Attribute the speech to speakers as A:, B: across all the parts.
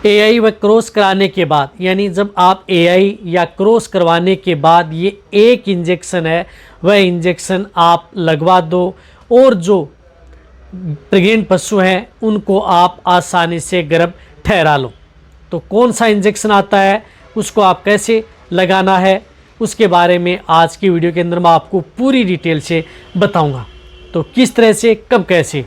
A: AI व cross कराने के बाद, यानी जब आप एआई या क्रॉस करवाने के बाद ये एक इंजेक्शन है वह इंजेक्शन आप लगवा दो और जो प्रेग्नेंट पशु हैं उनको आप आसानी से गर्भ ठहरा लो। तो कौन सा इंजेक्शन आता है, उसको आप कैसे लगाना है, उसके बारे में आज की वीडियो के अंदर मैं आपको पूरी डिटेल से बताऊंगा। तो किस तरह से, कब, कैसे।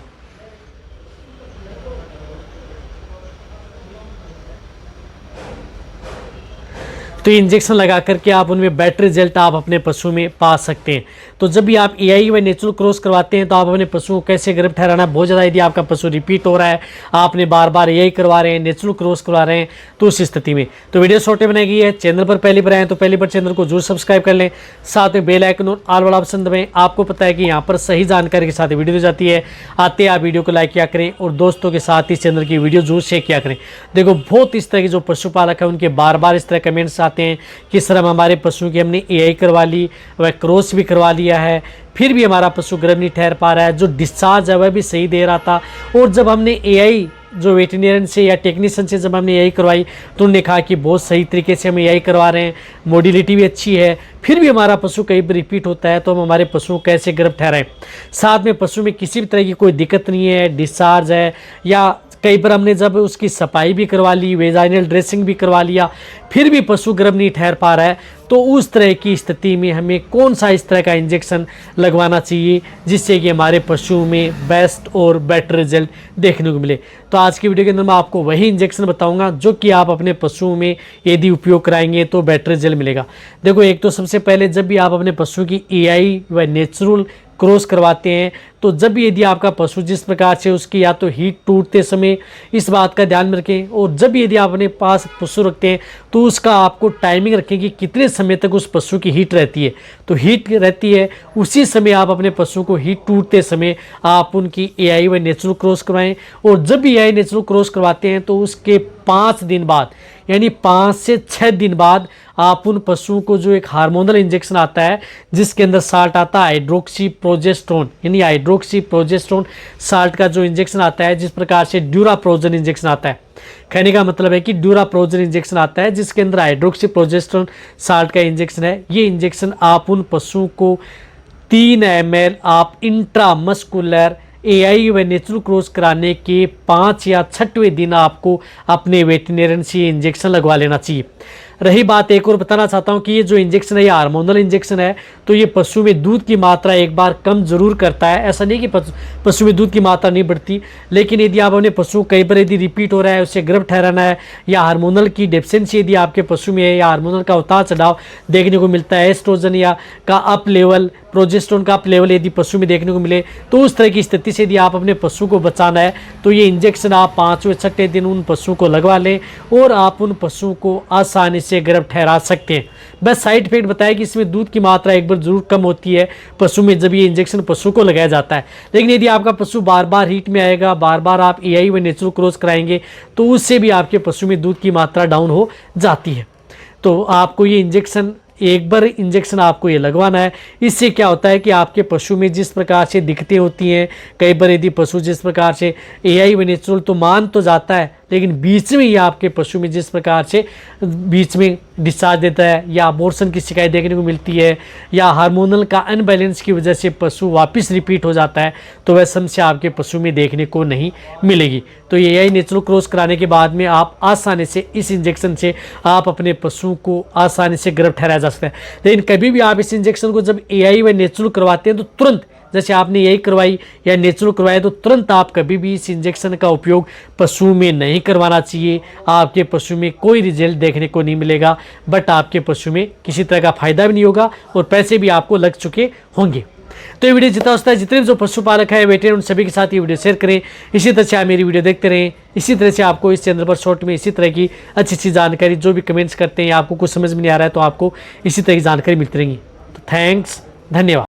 A: तो इंजेक्शन लगा करके आप उनमें बेटर रिजल्ट आप अपने पशु में पा सकते हैं। तो जब भी आप एआई व नेचुरल क्रॉस करवाते हैं तो आप अपने पशुओं को कैसे गर्भ ठहराना, बहुत ज़्यादा यदि आपका पशु रिपीट हो रहा है, आपने बार बार एआई करवा रहे हैं, नेचुरल क्रॉस करवा रहे हैं, तो उस स्थिति में तो वीडियो छोटे बनाई गई है। चैनल पर पहली बार आए तो पहली बार चैनल को जरूर सब्सक्राइब कर लें, साथ में बेल आइकन और ऑल वाला ऑप्शन दबाएं। आपको पता है कि यहाँ पर सही जानकारी के साथ वीडियो दी जाती है। आते आप वीडियो को लाइक किया करें और दोस्तों के साथ इस चैनल की वीडियो जरूर शेयर किया करें। देखो, बहुत इस तरह के जो पशुपालक है उनके बार बार इस तरह कमेंट्स आते हैं कि सर हमारे पशु की हमने एआई करवा ली, वह क्रॉस भी करवा लिया है, फिर भी हमारा पशु गर्भ नहीं ठहर पा रहा है, जो डिस्चार्ज है वह भी सही दे रहा था, और जब हमने एआई जो वेटरनरियन से या टेक्नीशियन से जब हमने एआई करवाई तो उन्होंने कहा कि बहुत सही तरीके से हम एआई करवा रहे हैं, मोडिलिटी भी अच्छी है, फिर भी हमारा पशु कहीं भी रिपीट होता है, तो हम हमारे पशुओं को कैसे गर्भ ठहराएं। साथ में पशु में किसी भी तरह की कोई दिक्कत नहीं है, डिस्चार्ज है, या कई बार हमने जब उसकी सफाई भी करवा ली, वेजाइनल ड्रेसिंग भी करवा लिया, फिर भी पशु गर्भ नहीं ठहर पा रहा है, तो उस तरह की स्थिति में हमें कौन सा इस तरह का इंजेक्शन लगवाना चाहिए जिससे कि हमारे पशु में बेस्ट और बेटर रिजल्ट देखने को मिले। तो आज की वीडियो के अंदर मैं आपको वही इंजेक्शन बताऊंगा जो कि आप अपने पशुओं में यदि उपयोग कराएंगे तो बेटर रिजल्ट मिलेगा। देखो, एक तो सबसे पहले जब भी आप अपने पशु की एआई व नेचुरल क्रॉस करवाते हैं तो जब भी यदि आपका पशु जिस प्रकार से उसकी या तो हीट टूटते समय, इस बात का ध्यान रखें, और जब भी यदि आप अपने पास पशु रखते हैं तो उसका आपको टाइमिंग रखें कि कितने समय तक उस पशु की हीट रहती है। तो हीट रहती है उसी समय आप अपने पशु को हीट टूटते समय आप उनकी एआई व नेचुरल क्रॉस करवाएं, और जब भी एआई नेचुरल क्रॉस करवाते हैं तो उसके 5 दिन बाद, यानी 5 से 6 दिन बाद आप उन पशुओं को जो एक हार्मोनल इंजेक्शन आता है जिसके अंदर साल्ट आता है हाइड्रोक्सी प्रोजेस्टेरोन, यानी हाइड्रोक्सी प्रोजेस्टेरोन साल्ट का जो इंजेक्शन आता है, जिस प्रकार से ड्यूराप्रोजन इंजेक्शन आता है, कहने का मतलब है कि ड्यूराप्रोजन इंजेक्शन आता है जिसके अंदर हाइड्रोक्सी प्रोजेस्टेरोन साल्ट का इंजेक्शन है। ये इंजेक्शन आप उन पशुओं को 3 ml आप इंट्रामस्कुलर एआई व नेचुरल क्रॉस कराने के 5 या 6वें दिन आपको अपने वेटरनरियन से इंजेक्शन लगवा लेना चाहिए। रही बात, एक और बताना चाहता हूं कि ये जो इंजेक्शन है ये हार्मोनल इंजेक्शन है, तो ये पशु में दूध की मात्रा एक बार कम जरूर करता है। ऐसा नहीं कि पशु में दूध की मात्रा नहीं बढ़ती, लेकिन यदि आप अपने पशु कई बार यदि रिपीट हो रहा है, उससे गर्भ ठहराना है, या हार्मोनल की डेफिशिएंसी यदि आपके पशु में है, या हार्मोनल का उतार चढ़ाव देखने को मिलता है, एस्ट्रोजन या का अप लेवल, प्रोजेस्टेरोन का अप लेवल यदि पशु में देखने को मिले, तो उस तरह की स्थिति से यदि आप अपने पशु को बचाना है तो ये इंजेक्शन आप 5वें 6वें दिन उन पशुओं को लगवा लें और आप उन पशुओं को आसानी से गर्भ ठहरा सकते हैं। बस साइड इफेक्ट बताया कि इसमें दूध की मात्रा एक बार जरूर कम होती है पशु में जब ये इंजेक्शन पशु को लगाया जाता है, लेकिन यदि आपका पशु बार बार हीट में आएगा, बार बार आप एआई व नेचुरल क्रॉस कराएंगे तो उससे भी आपके पशु में दूध की मात्रा डाउन हो जाती है। तो आपको ये इंजेक्शन एक बार इंजेक्शन आपको ये लगवाना है। इससे क्या होता है कि आपके पशु में जिस प्रकार से दिक्कतें होती हैं, कई बार यदि पशु जिस प्रकार से एआई व नेचुरल तो मान तो जाता है, लेकिन बीच में ही आपके पशु में जिस प्रकार से बीच में डिस्चार्ज देता है, या अबॉर्शन की शिकायत देखने को मिलती है, या हार्मोनल का अनबैलेंस की वजह से पशु वापस रिपीट हो जाता है, तो वह समस्या आपके पशु में देखने को नहीं मिलेगी। तो ये एआई नेचुरल क्रॉस कराने के बाद में आप आसानी से इस इंजेक्शन से आप अपने पशु को आसानी से गर्भ ठहराया जा सकता है। लेकिन कभी भी आप इस इंजेक्शन को जब एआई व नेचुरल करवाते हैं तो तुरंत, जैसे आपने यही करवाई या नेचुरल करवाया, तो तुरंत आप कभी भी इस इंजेक्शन का उपयोग पशु में नहीं करवाना चाहिए। आपके पशु में कोई रिजल्ट देखने को नहीं मिलेगा, बट आपके पशु में किसी तरह का फायदा भी नहीं होगा और पैसे भी आपको लग चुके होंगे। तो ये वीडियो जितना होता है, जितने भी जो पशुपालक है वेटरनरी उन सभी के साथ ये वीडियो शेयर करें। इसी तरह से आप मेरी वीडियो देखते रहें। इसी तरह से आपको इस चैनल पर शॉर्ट में इसी तरह की अच्छी अच्छी जानकारी, जो भी कमेंट्स करते हैं, आपको कुछ समझ में नहीं आ रहा है तो आपको इसी तरह की जानकारी मिलती रहेंगी। तो थैंक्स, धन्यवाद।